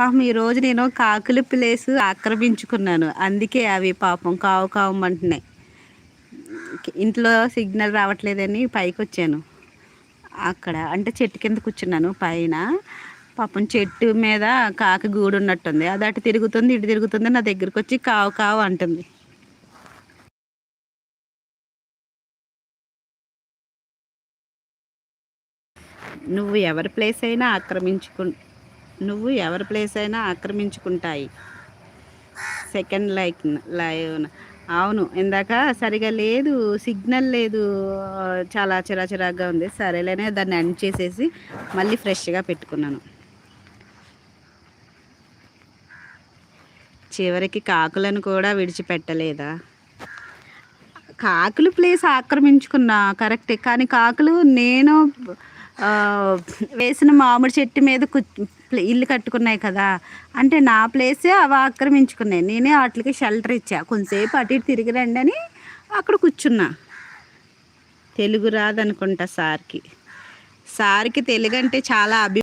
పాపం ఈరోజు నేను కాకుల ప్లేస్ ఆక్రమించుకున్నాను. అందుకే అవి పాపం కావు కావమంటున్నాయి. ఇంట్లో సిగ్నల్ రావట్లేదని పైకొచ్చాను. అక్కడ అంటే చెట్టు కింద కూర్చున్నాను పైన. పాపం చెట్టు మీద కాకి గూడు ఉన్నట్టుంది. అది అటు తిరుగుతుంది, ఇటు తిరుగుతుంది. నా దగ్గరకు వచ్చి కావు కావు అంటుంది. నువ్వు ఎవరి ప్లేస్ అయినా నువ్వు ఎవరి ప్లేస్ అయినా ఆక్రమించుకుంటాయి. Second live. అవును, ఇందాక సరిగా లేదు, సిగ్నల్ లేదు, చాలా చిరాచిరాగ్గా ఉంది. సరేలేనే దాన్ని ఎండ్ చేసేసి మళ్ళీ ఫ్రెష్గా పెట్టుకున్నాను. చివరికి కాకులను కూడా విడిచిపెట్టలేదా? కాకులు ప్లేస్ ఆక్రమించుకున్నా కరెక్టే, కానీ కాకులు నేను వేసిన మామిడి చెట్టు మీద ఇల్లు కట్టుకున్నాయి కదా, అంటే నా ప్లేసే అవి ఆక్రమించుకున్నాయి. నేనే వాటికి షెల్టర్ ఇచ్చా, కొంతసేపు అటు ఇటు తిరిగి రండి అని అక్కడ కూర్చున్నా. తెలుగు రాదనుకుంటా సార్కి తెలుగు అంటే చాలా